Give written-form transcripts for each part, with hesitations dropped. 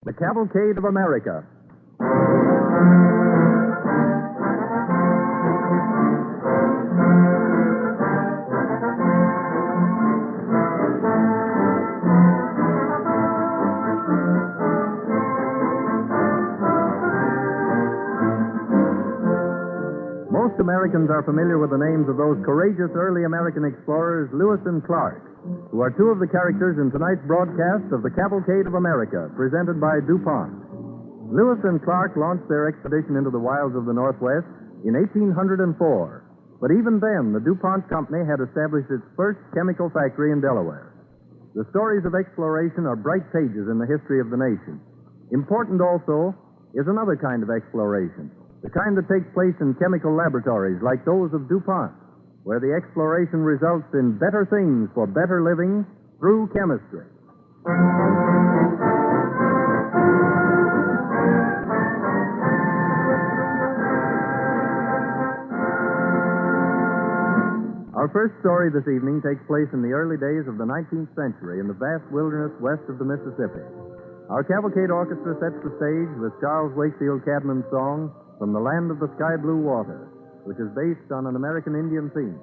The Cavalcade of America. Most Americans are familiar with the names of those courageous early American explorers, Lewis and Clark, who are two of the characters in tonight's broadcast of The Cavalcade of America, presented by DuPont. Lewis and Clark launched their expedition into the wilds of the Northwest in 1804. But even then, the DuPont Company had established its first chemical factory in Delaware. The stories of exploration are bright pages in the history of the nation. Important also is another kind of exploration, the kind that takes place in chemical laboratories like those of DuPont, where the exploration results in better things for better living through chemistry. Our first story this evening takes place in the early days of the 19th century in the vast wilderness west of the Mississippi. Our Cavalcade Orchestra sets the stage with Charles Wakefield Cadman's song, From the Land of the Sky Blue Water, which is based on an American Indian theme.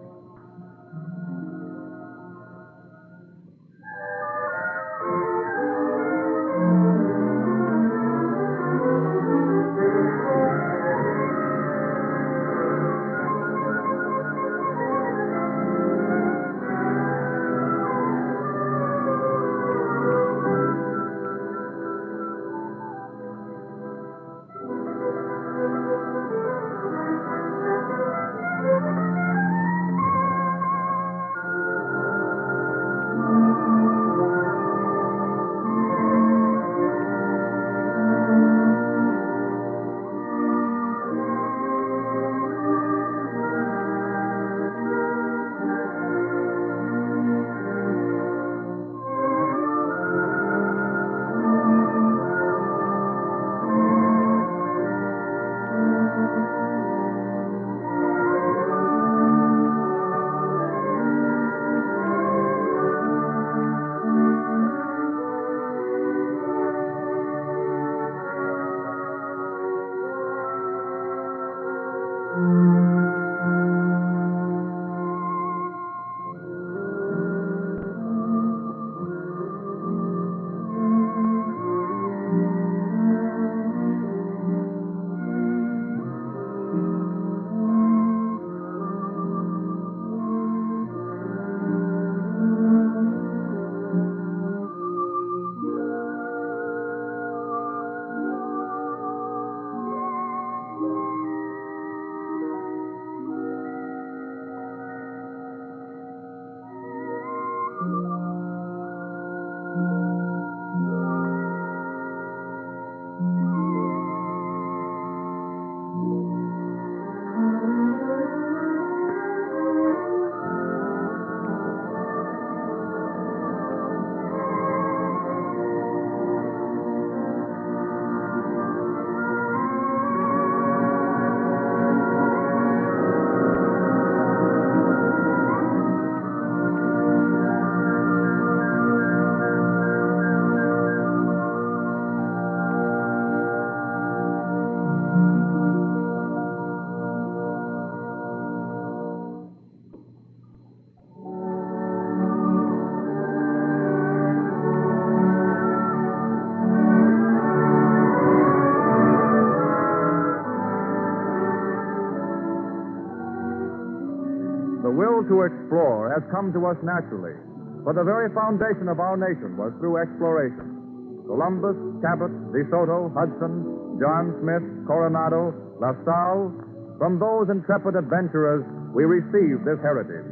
The will to explore has come to us naturally, for the very foundation of our nation was through exploration. Columbus, Cabot, De Soto, Hudson, John Smith, Coronado, La Salle, from those intrepid adventurers, we received this heritage.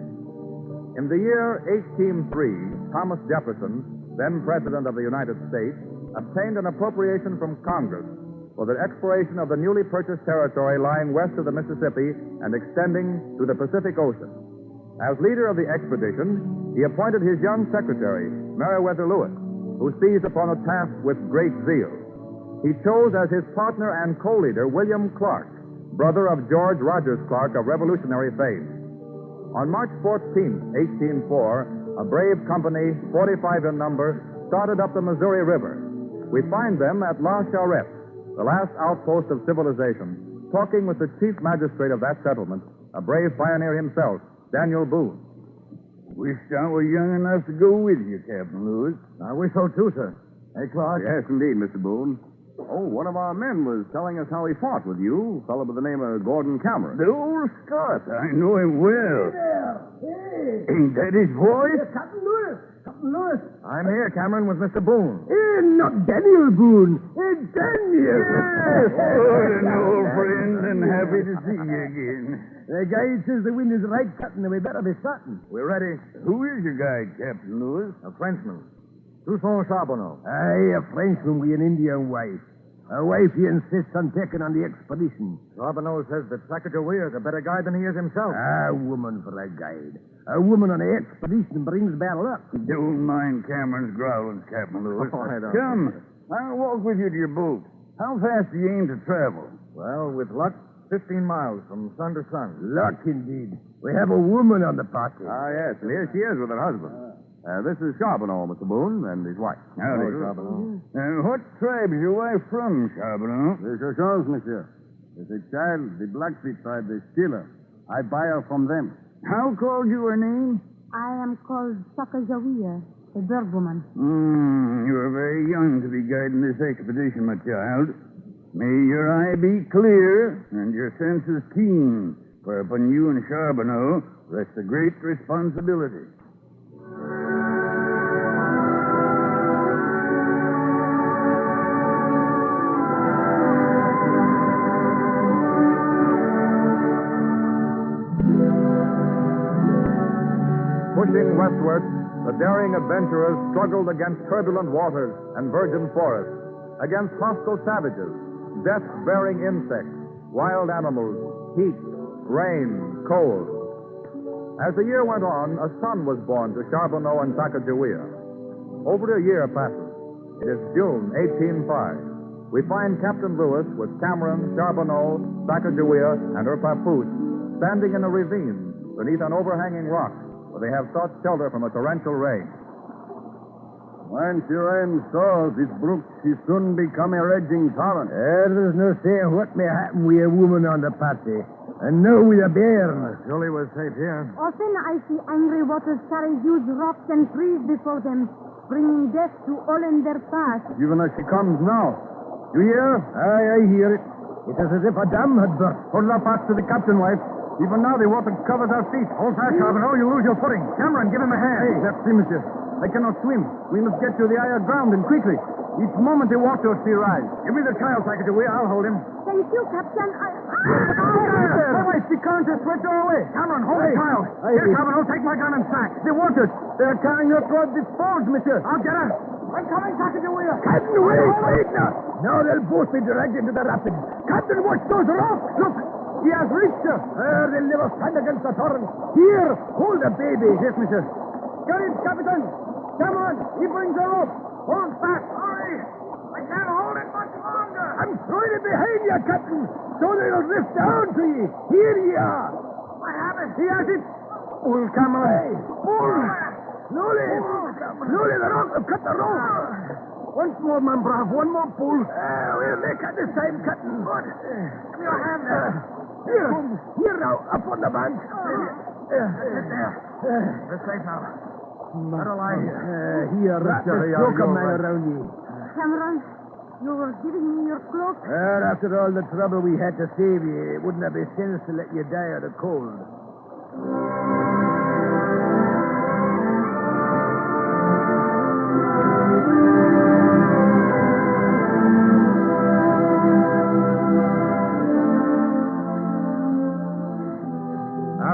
In the year 1803, Thomas Jefferson, then President of the United States, obtained an appropriation from Congress for the exploration of the newly purchased territory lying west of the Mississippi and extending to the Pacific Ocean. As leader of the expedition, he appointed his young secretary, Meriwether Lewis, who seized upon the task with great zeal. He chose as his partner and co-leader William Clark, brother of George Rogers Clark of Revolutionary fame. On March 14, 1804, a brave company, 45 in number, started up the Missouri River. We find them at La Charrette, the last outpost of civilization, talking with the chief magistrate of that settlement, a brave pioneer himself, Daniel Boone. Wish I were young enough to go with you, Captain Lewis. I wish so, too, sir. Hey, Clark? Yes, indeed, Mr. Boone. Oh, one of our men was telling us how he fought with you, a fellow by the name of Gordon Cameron. The old Scot. I know him well. Hey! Ain't that his voice? Captain Lewis! Captain Lewis! I'm here, Cameron, with Mr. Boone. Not Daniel Boone. Daniel! Yes! Oh, an old friend, and happy to see you again. The guide says the wind is right, Captain, and we better be starting. We're ready. Who is your guide, Captain Lewis? A Frenchman. Toussaint Charbonneau. Aye, a Frenchman with an Indian wife. A wife he insists on taking on the expedition. Charbonneau says that Sacagawea is a better guide than he is himself. A woman for a guide. A woman on the expedition brings bad luck. Don't mind Cameron's growlings, Captain Lewis. Oh, I don't. Come, I'll walk with you to your boat. How fast do you aim to travel? Well, with luck, 15 miles from sun to sun. Luck, indeed. We have a woman on the party. Ah, yes, and here she is with her husband. This is Charbonneau, Mr. Boone, and his wife. Howdy. Charbonneau. What tribe is your wife from, Charbonneau? The Shoshons, monsieur. As a child, the Blackfeet tribe, they steal her. I buy her from them. How called you her name? I am called Sacagawea, a bird woman. You are very young to be guiding this expedition, my child. May your eye be clear and your senses keen, for upon you and Charbonneau rests a great responsibility. Pushing westward, the daring adventurers struggled against turbulent waters and virgin forests, against hostile savages, death-bearing insects, wild animals, heat, rain, cold. As the year went on, a son was born to Charbonneau and Sacagawea. Over a year passes. It is June 1805. We find Captain Lewis with Cameron, Charbonneau, Sacagawea, and her papoose standing in a ravine beneath an overhanging rock where they have sought shelter from a torrential rain. When she rains so, this brook, she soon become a raging torrent. There's no saying what may happen with a woman on the party. And no with a bairn. Surely we're safe here. Often I see angry waters carry huge rocks and trees before them, bringing death to all in their path. Even as she comes now. You hear? Aye, I hear it. It is as if a dam had burst. Hold up fast to the captain, wife. Even now the water covers our feet. Hold fast, Charbonneau. You'll lose your footing. Cameron, give him a hand. Hey, that's monsieur. I cannot swim. We must get to the higher ground, and quickly. Each moment the water will see rise. Give me the child, Sacagawea. I'll hold him. Thank you, Captain. My wife, she can't just let her away. Cameron, hold the child. Aye. Here, Charbonneau, take my gun and sack. The waters, they're carrying her toward this falls, monsieur. I'll get her. I'm coming, Sacagawea. Captain, wait now. Now they'll both be dragged into the rapids. Captain, watch those rocks. Look, he has reached her. They'll never stand against the torrent. Here, hold the baby. Yes, monsieur. Get it, Captain. Come on, he brings her up. Hold fast. Hurry. I can't hold it much longer. I'm throwing it behind you, Captain, so they'll drift down to you. Here you are. I have it. He has it. Pull, Cameron. Pull. Slowly. Slowly, the rope. Cut the rope. Once more, man, brave. One more pull. We'll make it this time, Captain. Good. Give me your hand there. Here now, up on the bank. There. We're safe now. Better lie here. Here, wrap this cloak of mine around you. Cameron, you were giving me your cloak. After all the trouble we had to save you, it wouldn't have been sense to let you die of the cold.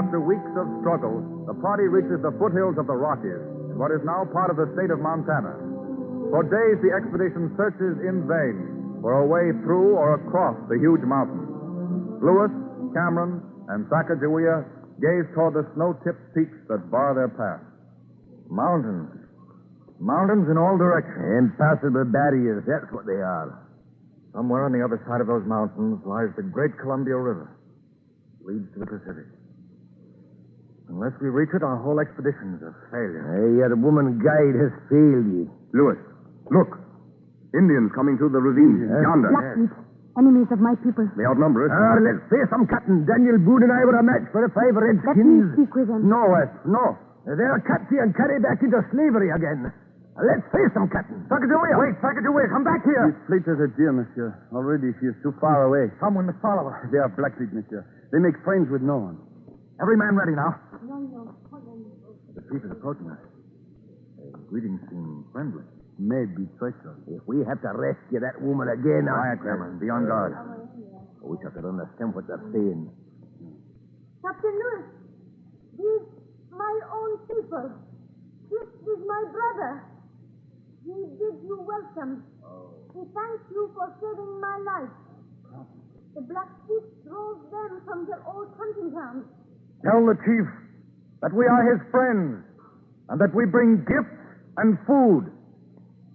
After weeks of struggle, the party reaches the foothills of the Rockies, in what is now part of the state of Montana. For days, the expedition searches in vain for a way through or across the huge mountains. Lewis, Cameron, and Sacagawea gaze toward the snow-tipped peaks that bar their path. Mountains. Mountains in all directions. Impassable barriers, that's what they are. Somewhere on the other side of those mountains lies the great Columbia River. It leads to the Pacific. Unless we reach it, our whole expedition is a failure. Your woman guide has failed you. Lewis, look. Indians coming through the ravine. Yonder. Blackfeet, enemies of my people. They outnumber us. Let's face them, Captain. Daniel Boone and I were a match for the 5 Let me redskins. speak with them. No, West, no. They'll catch you and carry back into slavery again. Let's face them, Captain. Sacagawea! Wait, Sacagawea, come back here! This fleet is a deer, monsieur. Already she is too far away. Someone must follow her. They are Blackfeet, monsieur. They make friends with no one. Every man ready now. The chief is approaching us. Greetings seem friendly. Maybe treacherous. If we have to rescue that woman again... Quiet, Cameron. Be on guard. I wish I could understand what they're saying. Captain Lewis, these my own people. This is my brother. He bids you welcome. He thanks you for saving my life. The Blackfeet drove them from their old hunting grounds. Tell the chief that we are his friends and that we bring gifts and food.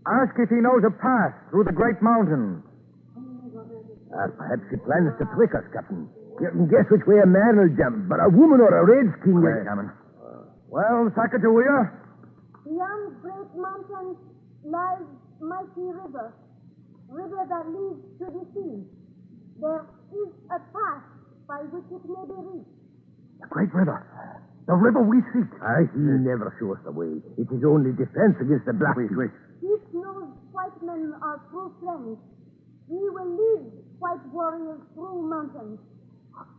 Ask if he knows a path through the great mountains. Perhaps he plans to trick us, Captain. You can guess which way a man will jump, but a woman or a redskin... Wait, Cameron. Well, Sacagawea? Beyond great mountains lies mighty river that leads to the sea. There is a path by which it may be reached. The great river. The river we seek. He never shows the way. It is only defense against the Blackfeet. Wait. Chief knows white men are true friends. He will lead white warriors through mountains.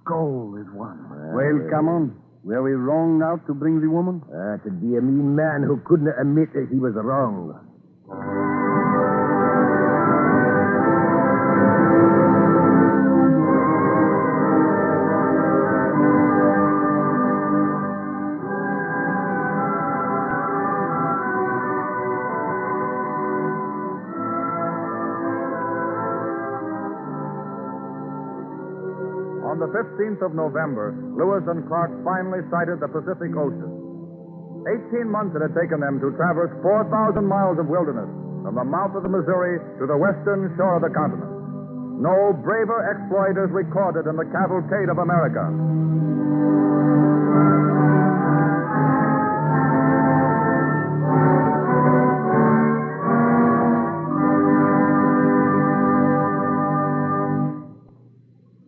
Goal is won. Well, come on. Were we wrong now to bring the woman? To be a mean man who couldn't admit that he was wrong. On the 15th of November, Lewis and Clark finally sighted the Pacific Ocean. 18 months it had taken them to traverse 4,000 miles of wilderness from the mouth of the Missouri to the western shore of the continent. No braver exploit is recorded in the Cavalcade of America.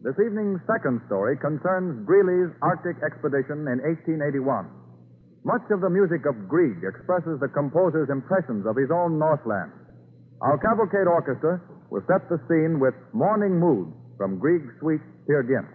This evening's second story concerns Greeley's Arctic expedition in 1881. Much of the music of Grieg expresses the composer's impressions of his own Northland. Our Cavalcade Orchestra will set the scene with Morning Mood from Grieg's suite Peer Gynt.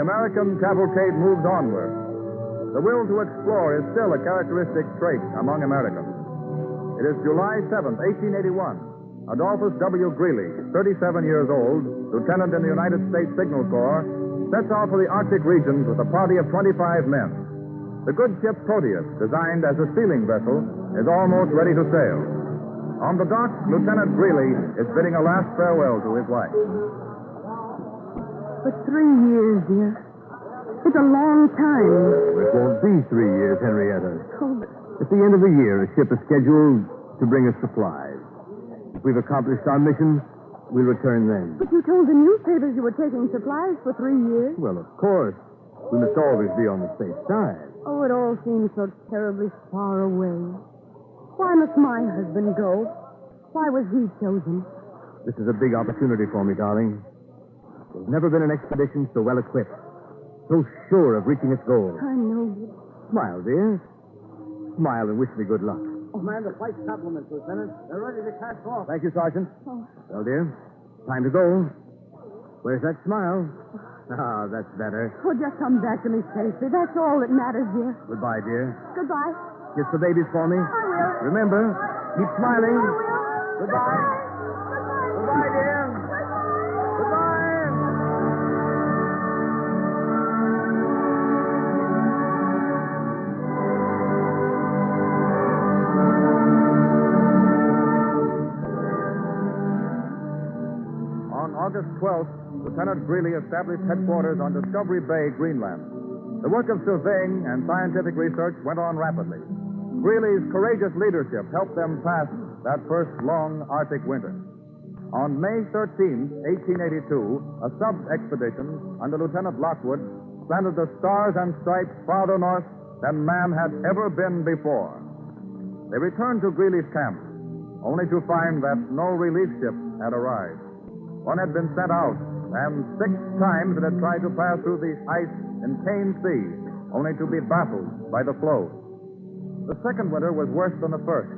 American cavalcade moves onward. The will to explore is still a characteristic trait among Americans. It is July 7th, 1881. Adolphus W. Greeley, 37 years old, lieutenant in the United States Signal Corps, sets out for the Arctic regions with a party of 25 men. The good ship Proteus, designed as a sealing vessel, is almost ready to sail. On the dock, Lieutenant Greeley is bidding a last farewell to his wife. For 3 years, dear. It's a long time. It won't be 3 years, Henrietta. Oh, but At the end of the year, a ship is scheduled to bring us supplies. If we've accomplished our mission, we'll return then. you told the newspapers you were taking supplies for 3 years. Well, of course. We must always be on the safe side. Oh, it all seems so terribly far away. Why must my husband go? Why was he chosen? This is a big opportunity for me, darling. There's never been an expedition so well equipped, so sure of reaching its goal. I know. Smile, dear. Smile and wish me good luck. Man, the flight's compliments, Lieutenant. They're ready to cast off. Thank you, Sergeant. Oh. Well, dear, time to go. Where's that smile? Ah, that's better. Oh, just come back to me safely. That's all that matters, dear. Goodbye, dear. Goodbye. Kiss the babies for me. I will. Remember, keep smiling. I will. Goodbye. Goodbye, dear. Goodbye. On August 12th, Lieutenant Greeley established headquarters on Discovery Bay, Greenland. The work of surveying and scientific research went on rapidly. Greeley's courageous leadership helped them pass that first long Arctic winter. On May 13, 1882, a sub-expedition under Lieutenant Lockwood planted the stars and stripes farther north than man had ever been before. They returned to Greeley's camp, only to find that no relief ship had arrived. One had been sent out, and 6 times it had tried to pass through the ice in Kane Sea, only to be baffled by the floes. The second winter was worse than the first,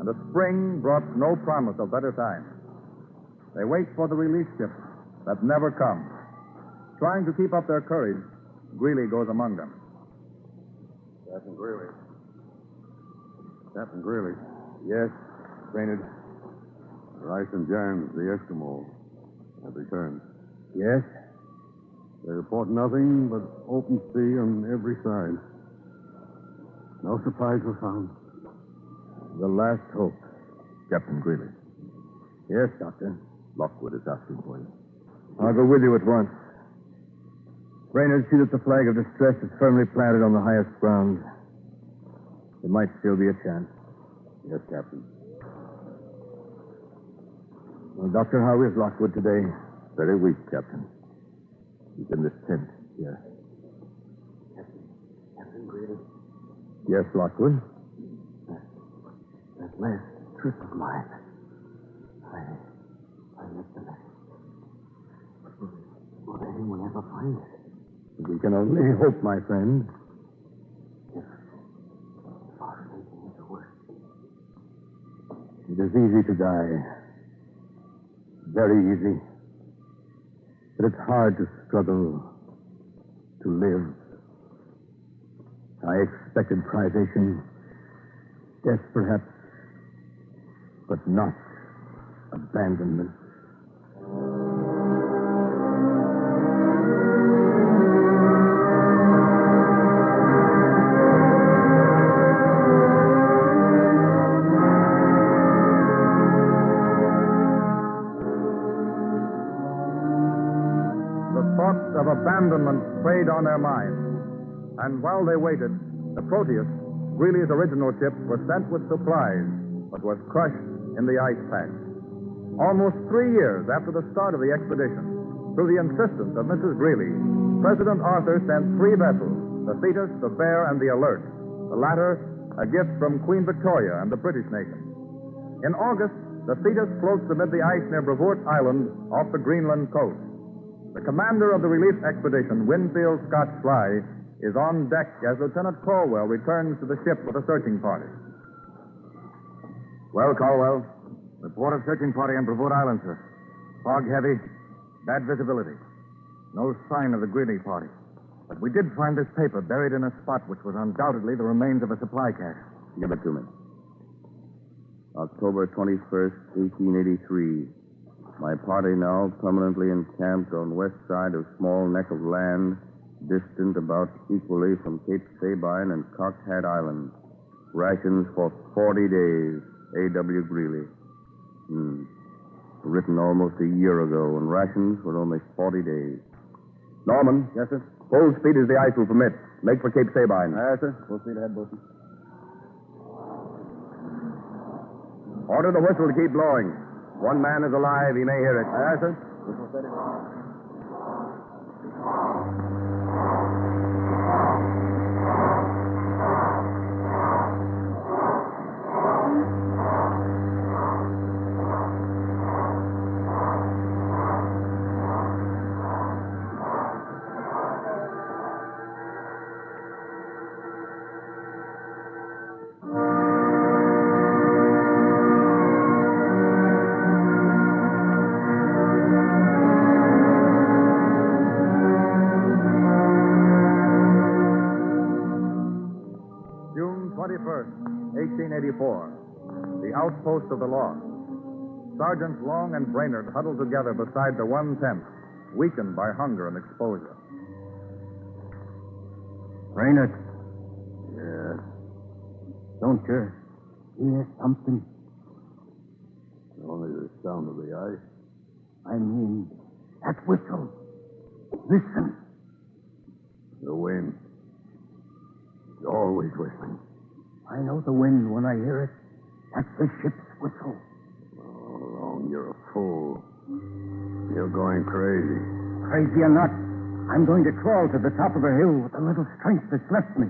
and the spring brought no promise of better times. They wait for the relief ship that never comes. Trying to keep up their courage, Greeley goes among them. Captain Greeley. Captain Greeley. Yes, Brainerd. Rice and Jans, the Eskimo, have returned. Yes? They report nothing but open sea on every side. No supplies were found. The last hope. Captain Greeley. Yes, Doctor. Lockwood is asking for you. I'll go with you at once. Brainerd, see that the flag of distress is firmly planted on the highest ground. There might still be a chance. Yes, Captain. Well, Doctor, how is Lockwood today? Very weak, Captain. He's in this tent here. Captain Greeley. Yes, Lockwood. That last trip of mine. I missed the message. Will anyone ever find it? We can only hope, my friend. If our thinking is the worst. It is easy to die. Very easy. But it's hard to struggle, to live. I expected privation, death perhaps, but not abandonment. Of abandonment preyed on their minds. And while they waited, the Proteus, Greeley's original ship, was sent with supplies, but was crushed in the ice pack. Almost 3 years after the start of the expedition, through the insistence of Mrs. Greeley, President Arthur sent 3 vessels, the Thetis, the Bear, and the Alert, the latter a gift from Queen Victoria and the British nation. In August, the Thetis floats amid the ice near Brevoort Island off the Greenland coast. The commander of the relief expedition, Winfield Scott Sly, is on deck as Lieutenant Caldwell returns to the ship with a searching party. Well, Caldwell, report of searching party on Brevoort Island, sir. Fog heavy, bad visibility. No sign of the Greeley party. But we did find this paper buried in a spot which was undoubtedly the remains of a supply cache. Give it to me. October 21st, 1883. My party now permanently encamped on west side of small neck of land, distant about equally from Cape Sabine and Cockhat Island. Rations for 40 days. A.W. Greeley. Written almost a year ago, and rations for only 40 days. Norman. Yes, sir? Full speed as the ice will permit. Make for Cape Sabine. Yes, sir. Full speed ahead, Bosun. Order the whistle to keep blowing. One man is alive. He may hear it. Yes, sir. Whistle steady. June 21st, 1884. The outpost of the law. Sergeants Long and Brainerd huddled together beside the one tent, weakened by hunger and exposure. Brainerd, Yes. don't you hear something? Only the sound of the ice. I mean, that whistle. Listen. The wind. It's always whistling. I know the wind when I hear it. That's the ship's whistle. Oh, Long, you're a fool. You're going crazy. Crazy or not, I'm going to crawl to the top of the hill with the little strength that's left me.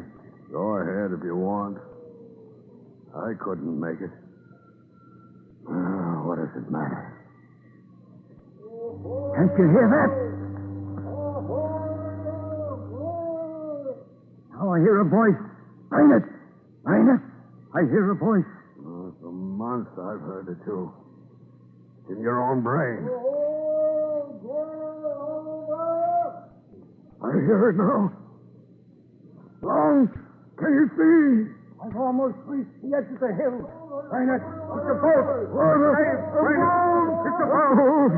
Go ahead if you want. I couldn't make it. What does it matter? Can't you hear that? Now I hear a voice. Brainerd! Brainerd! I hear a voice. For months I've heard it too. It's in your own brain. I hear it now. Long, can you see? I've almost reached the edge of the hill. Brainerd, it's a boat. It's a boat.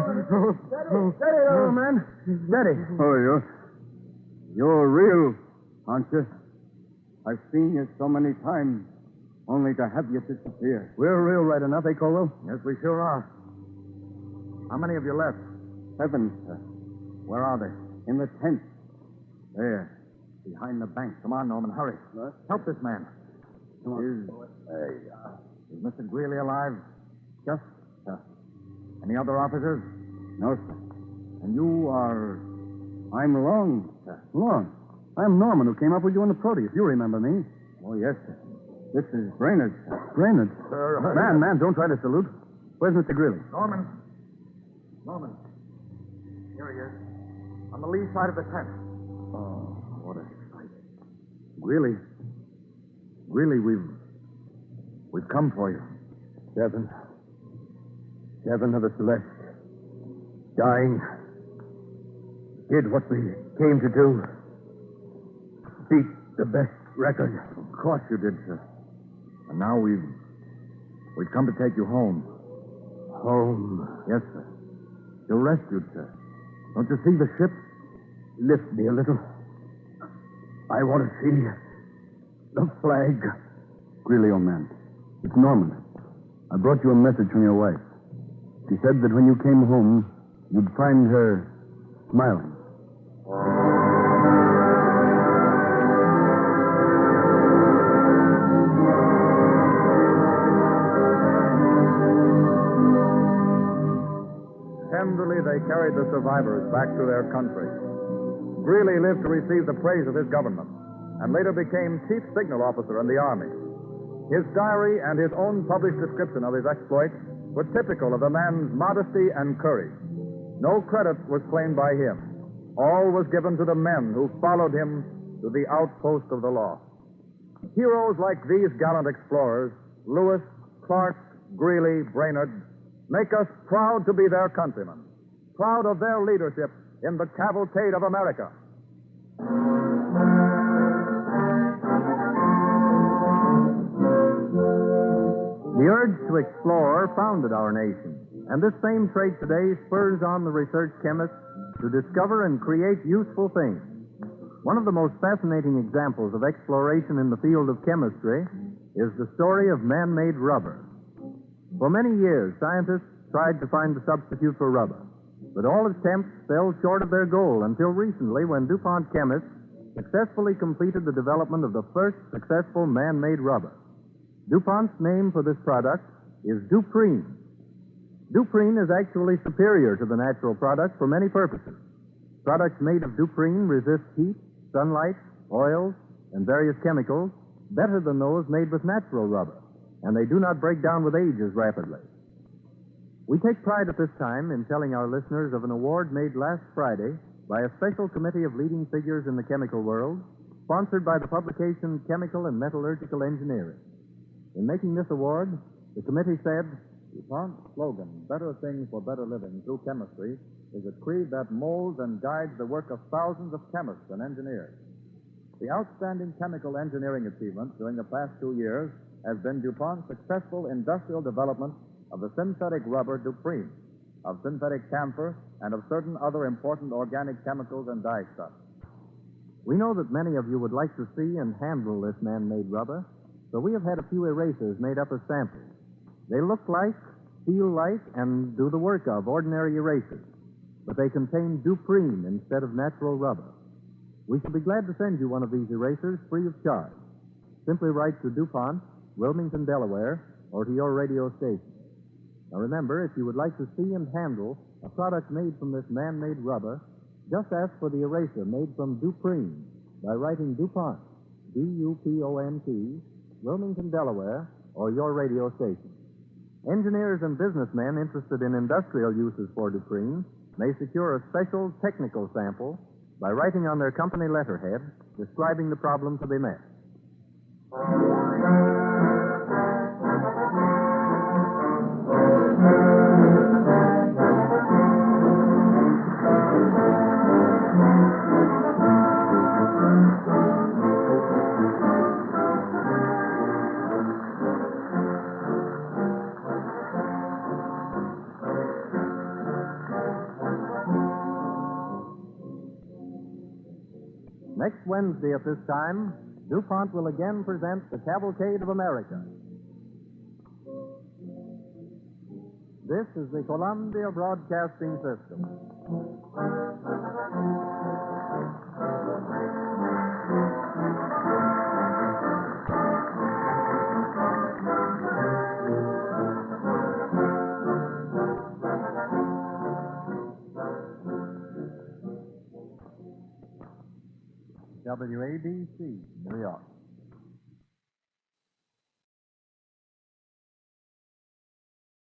Steady, old man. Steady. Oh, You're real, aren't you? I've seen you so many times, only to have you disappear. We're real right enough, eh, Colwell? Yes, we sure are. How many of you left? 7, sir. Where are they? In the tent. There. Behind the bank. Come on, Norman, hurry. Help this man. Come on. Is Mr. Greeley alive? Just, sir. Any other officers? No, sir. And you are... I'm Long, sir. Long. I'm Norman, who came up with you in the Proteus. You remember me. Oh, yes, sir. This is Brainerd, sir. Brainerd? Man, don't try to salute. Where's Mr. Greeley? Norman. Here he is. On the lee side of the tent. Oh, what a sight. Greeley, we've come for you. 7 of us left. Dying. Did what we came to do. Beat the best record. Of course you did, sir. And now we've come to take you home. Home. Yes, sir. You're rescued, sir. Don't you see the ship? Lift me a little. I want to see the flag. Greeley, old man. It's Norman. I brought you a message from your wife. She said that when you came home, you'd find her smiling. Tenderly, they carried the survivors back to their country. Greeley lived to receive the praise of his government and later became chief signal officer in the Army. His diary and his own published description of his exploits were typical of the man's modesty and courage. No credit was claimed by him. All was given to the men who followed him to the outpost of the law. Heroes like these gallant explorers, Lewis, Clark, Greeley, Brainerd, make us proud to be their countrymen, proud of their leadership in the cavalcade of America. The urge to explore founded our nation, and this same trait today spurs on the research chemists to discover and create useful things. One of the most fascinating examples of exploration in the field of chemistry is the story of man-made rubber. For many years, scientists tried to find a substitute for rubber, but all attempts fell short of their goal until recently when DuPont chemists successfully completed the development of the first successful man-made rubber. DuPont's name for this product is Duprene. Duprene is actually superior to the natural product for many purposes. Products made of Duprene resist heat, sunlight, oils, and various chemicals better than those made with natural rubber, and they do not break down with age as rapidly. We take pride at this time in telling our listeners of an award made last Friday by a special committee of leading figures in the chemical world, sponsored by the publication Chemical and Metallurgical Engineering. In making this award, the committee said, DuPont's slogan, Better Things for Better Living Through Chemistry, is a creed that molds and guides the work of thousands of chemists and engineers. The outstanding chemical engineering achievement during the past 2 years has been DuPont's successful industrial development of the synthetic rubber Duprene, of synthetic camphor, and of certain other important organic chemicals and dyestuffs. We know that many of you would like to see and handle this man-made rubber, so we have had a few erasers made up as samples. They look like, feel like, and do the work of ordinary erasers, but they contain Duprene instead of natural rubber. We shall be glad to send you one of these erasers free of charge. Simply write to DuPont, Wilmington, Delaware, or to your radio station. Now remember, if you would like to see and handle a product made from this man-made rubber, just ask for the eraser made from Duprene by writing DuPont, D-U-P-O-N-T, Wilmington, Delaware, or your radio station. Engineers and businessmen interested in industrial uses for Duprene may secure a special technical sample by writing on their company letterhead describing the problem to be met. Next Wednesday at this time, DuPont will again present the Cavalcade of America. This is the Columbia Broadcasting System. WABC, New York.